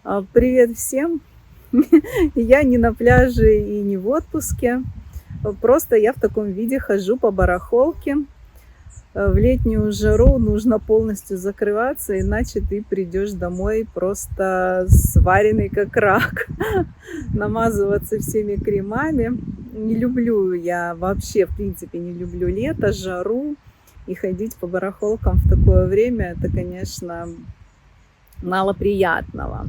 Привет всем! Я не на пляже и не в отпуске. Просто я в таком виде хожу по барахолке. В летнюю жару нужно полностью закрываться, иначе ты придешь домой просто сваренный как рак, намазываться всеми кремами. Не люблю я вообще, в принципе, не люблю лето, жару. И ходить по барахолкам в такое время, это, конечно, мало приятного.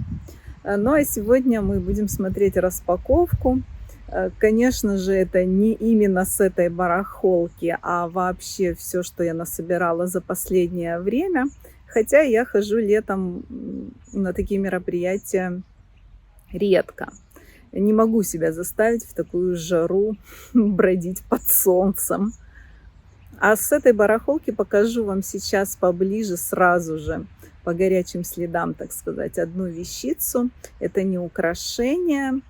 Ну, а сегодня мы будем смотреть распаковку. Конечно же, это не именно с этой барахолки, а вообще все, что я насобирала за последнее время. Хотя я хожу летом на такие мероприятия редко. Не могу себя заставить в такую жару бродить под солнцем. А с этой барахолки покажу вам сейчас поближе сразу же, по горячим следам, так сказать, одну вещицу. Это не украшение.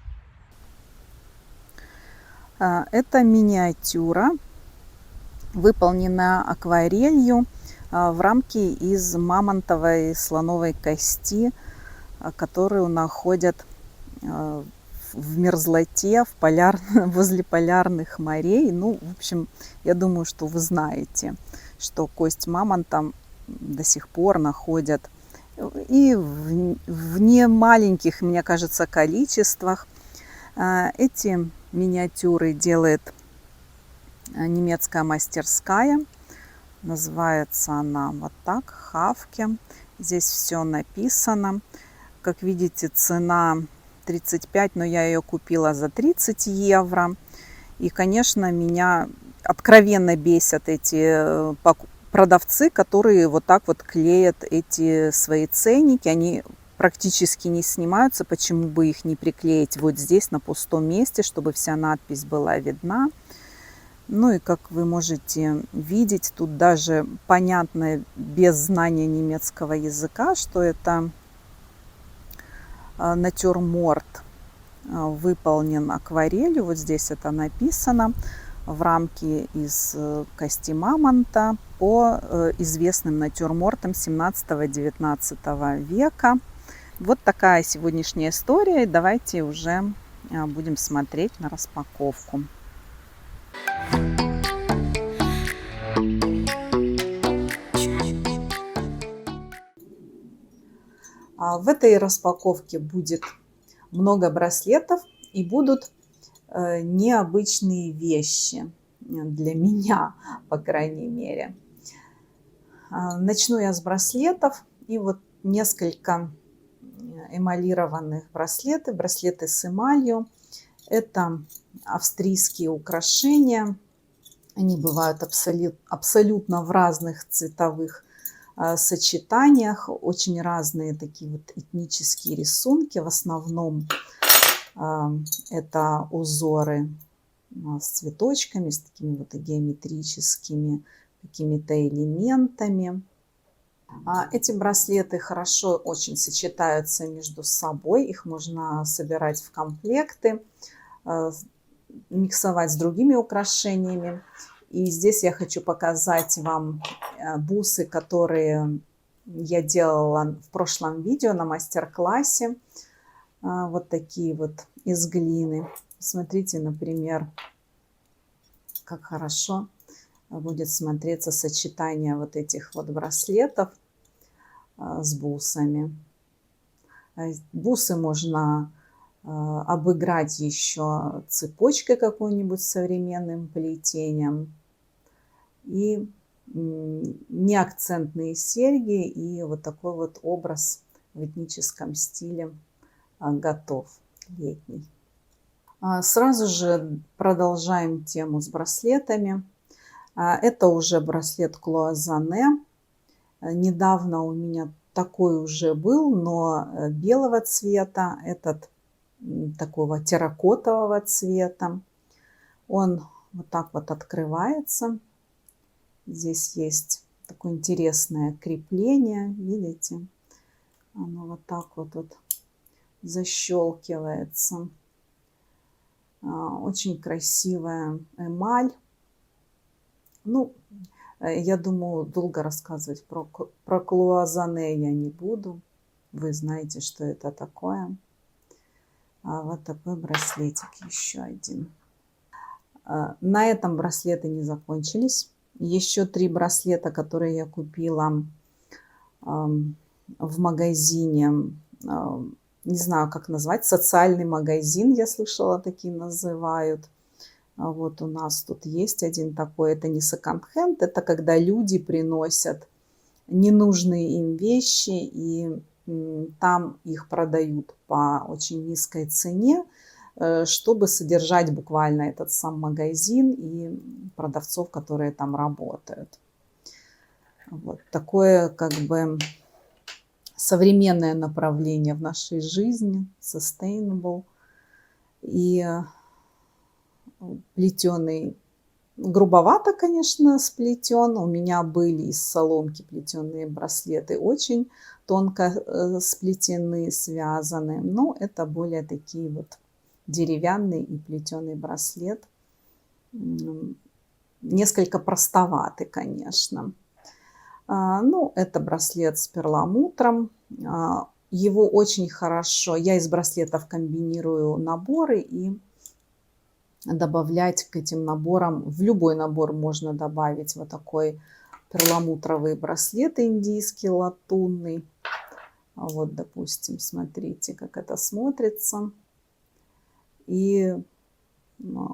Это миниатюра, выполненная акварелью в рамке из мамонтовой слоновой кости, которую находят в мерзлоте, возле полярных морей. Ну, в общем, я думаю, что вы знаете, что кость мамонта до сих пор находят и в не маленьких, мне кажется, количествах. Эти миниатюры делает немецкая мастерская. Называется она вот так, Хавке. Здесь все написано. Как видите, цена 35, но я ее купила за 30 евро. И, конечно, меня откровенно бесят эти продавцы, которые вот так вот клеят эти свои ценники. Они практически не снимаются. Почему бы их не приклеить вот здесь, на пустом месте, чтобы вся надпись была видна. Ну и как вы можете видеть, тут даже понятно без знания немецкого языка, что это натюрморт выполнен акварелью. Вот здесь это написано в рамке из кости мамонта по известным натюрмортам 17-19 века. Вот такая сегодняшняя история. Давайте уже будем смотреть на распаковку. В этой распаковке будет много браслетов и будут необычные вещи для меня, по крайней мере. Начну я с браслетов. И вот несколько эмалированных браслеты с эмалью. Это австрийские украшения. Они бывают абсолютно в разных цветовых сочетаниях. Очень разные такие вот этнические рисунки. В основном это узоры с цветочками, с такими вот геометрическими какими-то элементами. Эти браслеты хорошо очень сочетаются между собой. Их можно собирать в комплекты, миксовать с другими украшениями. И здесь я хочу показать вам бусы, которые я делала в прошлом видео на мастер-классе. Вот такие вот из глины. Смотрите, например, как хорошо будет смотреться сочетание вот этих вот браслетов с бусами. Бусы можно обыграть еще цепочкой какой-нибудь современным плетением. И неакцентные серьги, и вот такой вот образ в этническом стиле готов, летний. Сразу же продолжаем тему с браслетами. Это уже браслет клоазоне. Недавно у меня такой уже был, но белого цвета. Этот такого терракотового цвета. Он вот так вот открывается. Здесь есть такое интересное крепление. Видите? Оно вот так вот защелкивается. Очень красивая эмаль. Ну, я думаю, долго рассказывать про клоазоне я не буду. вы знаете, что это такое. Вот такой браслетик еще один. На этом браслеты не закончились. Еще 3 браслета, которые я купила в магазине, не знаю, как назвать, социальный магазин, я слышала, такие называют. Вот у нас тут есть один такой, это не секонд-хенд, это когда люди приносят ненужные им вещи, и там их продают по очень низкой цене, чтобы содержать буквально этот сам магазин и продавцов, которые там работают. Вот такое как бы современное направление в нашей жизни, sustainable. И плетеный грубовато, конечно, сплетен. У меня были из соломки плетеные браслеты, очень тонко сплетены, связаны. Но это более такие вот деревянный и плетеный браслет. Несколько простоватый, конечно. Ну, это браслет с перламутром. Его очень хорошо. Я из браслетов комбинирую наборы и добавлять к этим наборам, в любой набор можно добавить вот такой перламутровый браслет индийский, латунный. Вот, допустим, смотрите, как это смотрится. И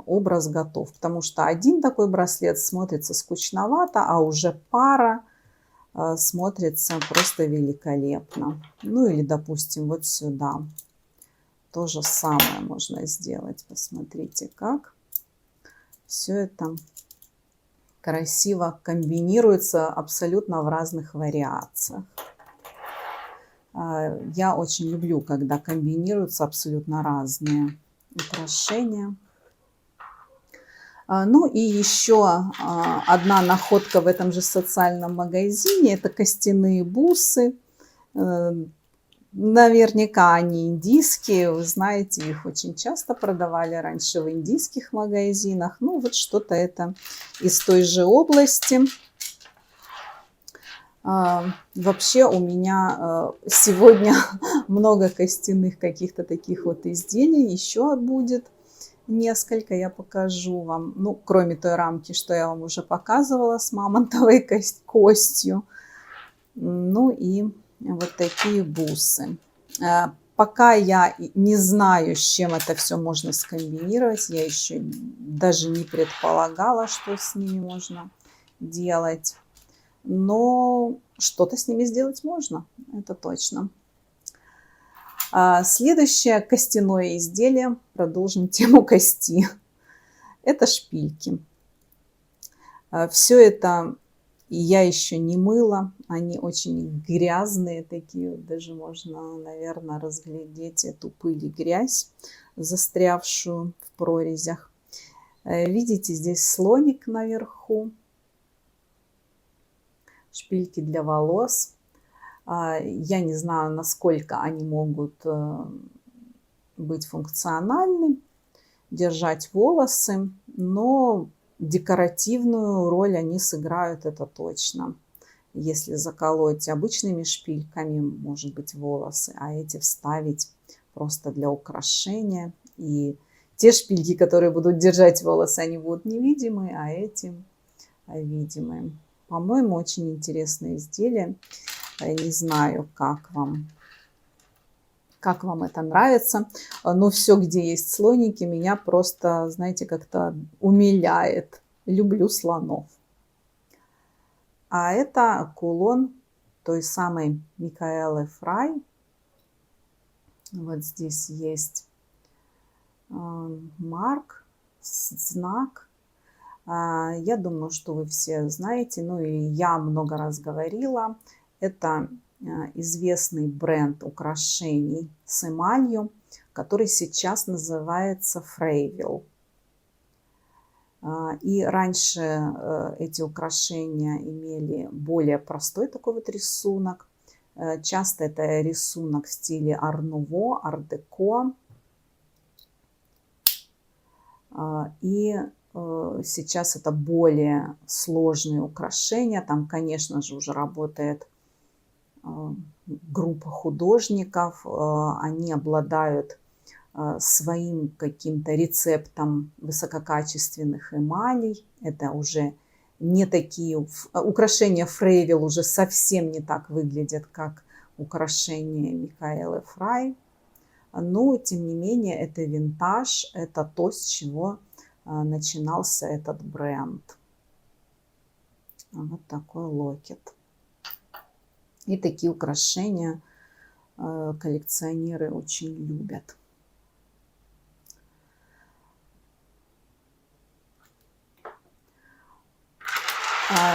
образ готов, потому что один такой браслет смотрится скучновато, а уже пара смотрится просто великолепно. Ну или, допустим, вот сюда. То же самое можно сделать. Посмотрите, как все это красиво комбинируется абсолютно в разных вариациях. Я очень люблю, когда комбинируются абсолютно разные украшения. Ну и еще одна находка в этом же социальном магазине. Это костяные бусы. Наверняка они индийские. Вы знаете, их очень часто продавали раньше в индийских магазинах. Ну вот что-то это из той же области. Вообще у меня сегодня много костяных каких-то таких вот изделий. Еще будет несколько, я покажу вам. Ну, кроме той рамки, что я вам уже показывала с мамонтовой костью. Ну и вот такие бусы. Пока я не знаю, с чем это все можно скомбинировать. Я еще даже не предполагала, что с ними можно делать. Но что-то с ними сделать можно, это точно. Следующее костяное изделие, продолжим тему кости, это шпильки. Все это я еще не мыла, они очень грязные такие, даже можно, наверное, разглядеть эту пыль и грязь, застрявшую в прорезях. Видите, здесь слоник наверху, шпильки для волос. Я не знаю, насколько они могут быть функциональны, держать волосы, но декоративную роль они сыграют, это точно. Если заколоть обычными шпильками, может быть, волосы, а эти вставить просто для украшения. И те шпильки, которые будут держать волосы, они будут невидимые, а эти видимые. По-моему, очень интересное изделие. Не знаю, как вам это нравится. Но все, где есть слоники, меня просто, знаете, как-то умиляет. Люблю слонов. А это кулон той самой Микаэлы Фрай. Вот здесь есть марк, знак. Я думаю, что вы все знаете, ну и я много раз говорила. Это известный бренд украшений с эмалью, который сейчас называется Фрейвилл. И раньше эти украшения имели более простой такой вот рисунок. Часто это рисунок в стиле ар-нуво, ар-деко. И сейчас это более сложные украшения. Там, конечно же, уже работает группа художников, они обладают своим каким-то рецептом высококачественных эмалей. Это уже не такие украшения Фрейвел уже совсем не так выглядят, как украшения Микаэлы Фрай. Но, тем не менее, это винтаж, это то, с чего начинался этот бренд. Вот такой локет. И такие украшения коллекционеры очень любят.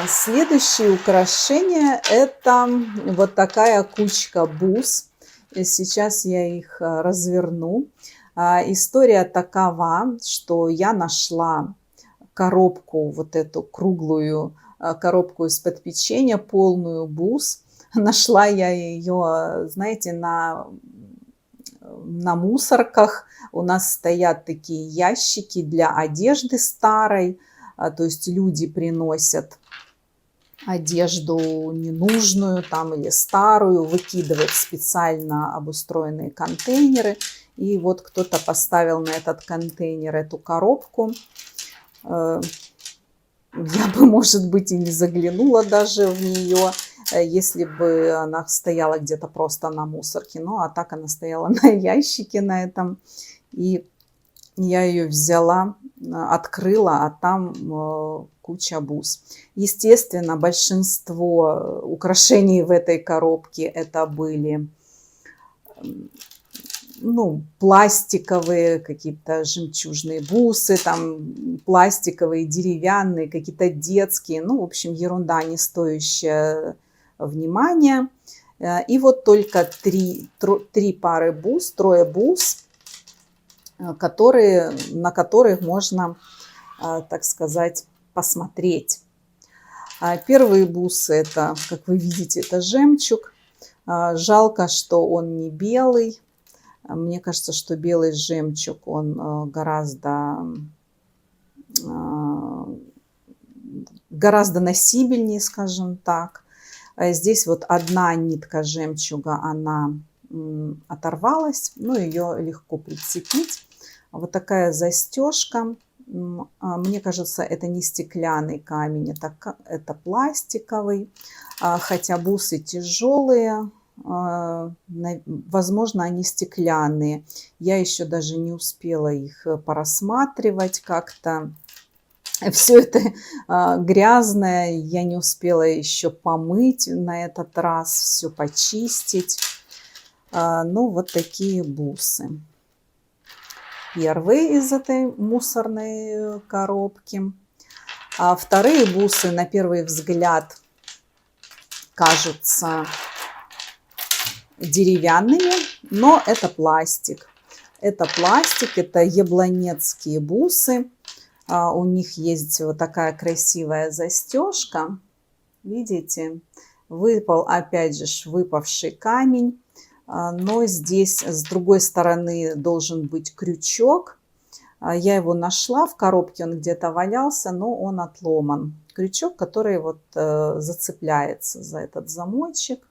Следующее украшение — это вот такая кучка бус. Сейчас я их разверну. История такова, что я нашла коробку, вот эту круглую коробку из-под печенья, полную бус. Нашла я ее, знаете, на мусорках. У нас стоят такие ящики для одежды старой. То есть люди приносят одежду ненужную там или старую, выкидывают в специально обустроенные контейнеры. И вот кто-то поставил на этот контейнер эту коробку. Я бы, может быть, и не заглянула даже в нее, если бы она стояла где-то просто на мусорке. Ну, а так она стояла на ящике на этом. И я ее взяла, открыла, а там куча бус. Естественно, большинство украшений в этой коробке это были пластиковые какие-то жемчужные бусы, там пластиковые, деревянные, какие-то детские. В общем, ерунда, не стоящая внимания. И вот только три пары бус, трое бус, на которых можно, так сказать, посмотреть. Первые бусы, это, как вы видите, это жемчуг. Жалко, что он не белый. Мне кажется, что белый жемчуг, он гораздо носибельнее, скажем так. Здесь вот одна нитка жемчуга, она оторвалась, ее легко прицепить. Вот такая застежка. Мне кажется, это не стеклянный камень, это пластиковый. Хотя бусы тяжелые, возможно, они стеклянные. Я еще даже не успела их порассматривать как-то. Все это грязное, я не успела еще помыть на этот раз, все почистить. Вот такие бусы. Первые из этой мусорной коробки. А вторые бусы, на первый взгляд, кажутся деревянными, но это пластик. Это пластик, это яблонецкие бусы. У них есть вот такая красивая застежка. Видите, выпал, опять же, выпавший камень. Но здесь с другой стороны должен быть крючок. Я его нашла в коробке, он где-то валялся, но он отломан. Крючок, который вот зацепляется за этот замочек.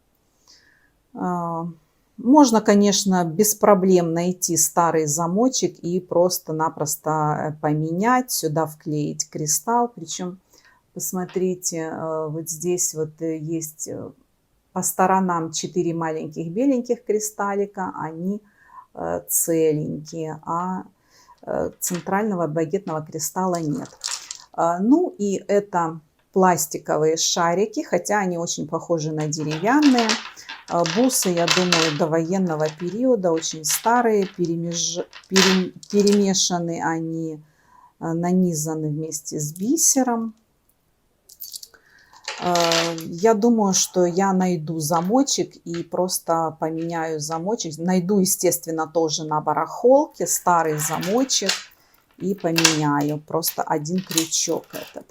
Можно, конечно, без проблем найти старый замочек и просто-напросто поменять, сюда вклеить кристалл. Причем, посмотрите, вот здесь вот есть по сторонам 4 маленьких беленьких кристаллика, они целенькие, а центрального багетного кристалла нет. И это пластиковые шарики, хотя они очень похожи на деревянные. Бусы, я думаю, до военного периода, очень старые, перемешаны они, нанизаны вместе с бисером. Я думаю, что я найду замочек и просто поменяю замочек. Найду, естественно, тоже на барахолке старый замочек и поменяю. Просто один крючок этот.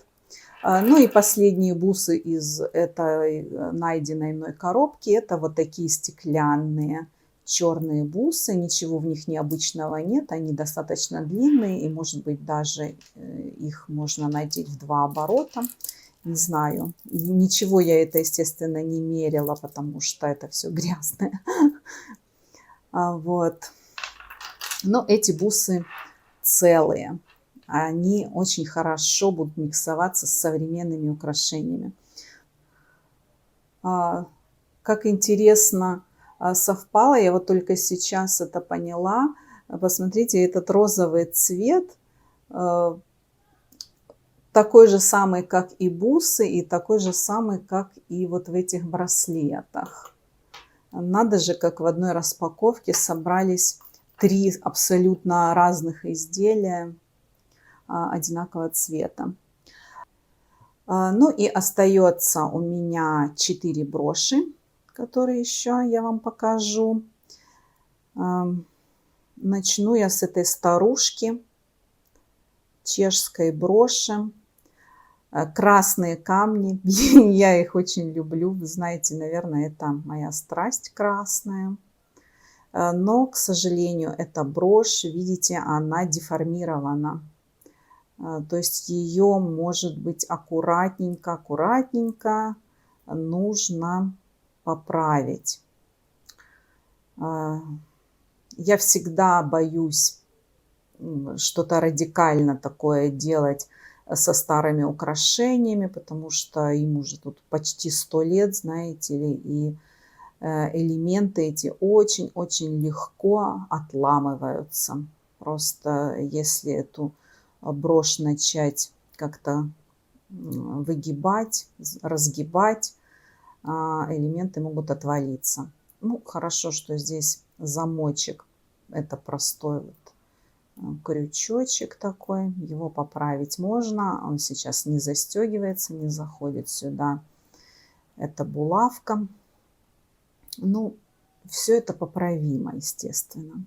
И последние бусы из этой найденной мной коробки. Это вот такие стеклянные черные бусы. Ничего в них необычного нет. Они достаточно длинные. И, может быть, даже их можно надеть в 2 оборота. Не знаю. Ничего я это, естественно, не мерила, потому что это все грязное. Вот. Но эти бусы целые. Они очень хорошо будут миксоваться с современными украшениями. Как интересно совпало, я вот только сейчас это поняла. Посмотрите, этот розовый цвет такой же самый, как и бусы, и такой же самый, как и вот в этих браслетах. Надо же, как в одной распаковке собрались 3 абсолютно разных изделия одинакового цвета. Ну и остается у меня 4 броши, которые еще я вам покажу. Начну я с этой старушки, чешской броши. Красные камни, я их очень люблю. Вы знаете, наверное, это моя страсть красная. Но, к сожалению, эта брошь, видите, она деформирована. То есть ее, может быть, аккуратненько нужно поправить. Я всегда боюсь что-то радикально такое делать со старыми украшениями, потому что им уже тут почти 100 лет, знаете ли, и элементы эти очень-очень легко отламываются. Просто если эту брошь начать как-то выгибать, разгибать, элементы могут отвалиться. Ну, хорошо, что здесь замочек. Это простой вот крючочек такой. Его поправить можно. Он сейчас не застегивается, не заходит сюда. Это булавка. Ну, все это поправимо, естественно.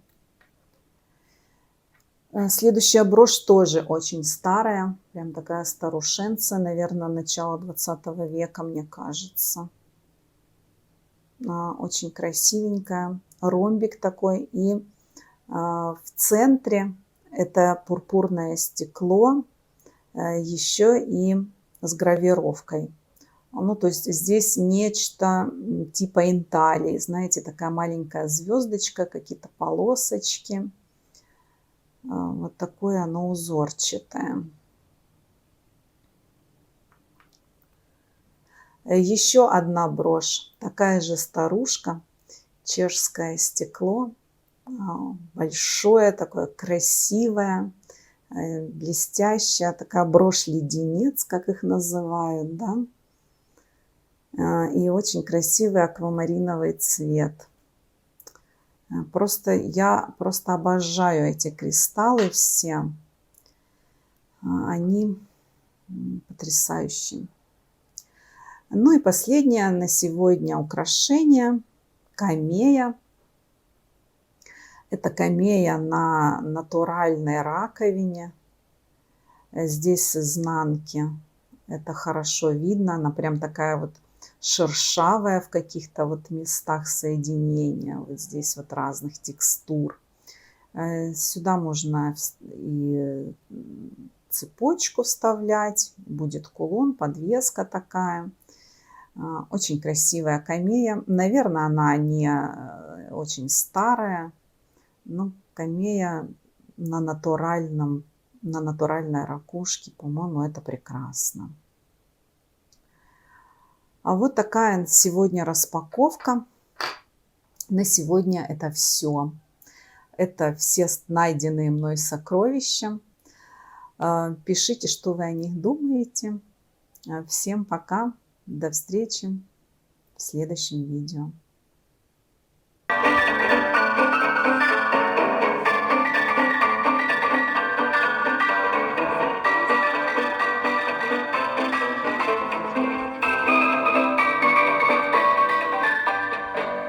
Следующая брошь тоже очень старая. Прям такая старушенция, наверное, начала 20 века, мне кажется. Очень красивенькая. Ромбик такой. И в центре это пурпурное стекло, еще и с гравировкой. Ну, то есть здесь нечто типа инталии. Знаете, такая маленькая звездочка, какие-то полосочки. Вот такое оно узорчатое. Еще одна брошь. Такая же старушка. Чешское стекло. Большое, такое красивое, блестящая. Такая брошь-леденец, как их называют, да. И очень красивый аквамариновый цвет. Я просто обожаю эти кристаллы все. Они потрясающие. Ну и последнее на сегодня украшение. Камея. Это камея на натуральной раковине. Здесь с изнанки это хорошо видно. Она прям такая вот шершавая в каких-то вот местах соединения. Вот здесь вот разных текстур. Сюда можно и цепочку вставлять. Будет кулон, подвеска такая. Очень красивая камея. Наверное, она не очень старая. Но камея на натуральной ракушке, по-моему, это прекрасно. А вот такая сегодня распаковка. На сегодня это все. Это все найденные мной сокровища. Пишите, что вы о них думаете. Всем пока. До встречи в следующем видео.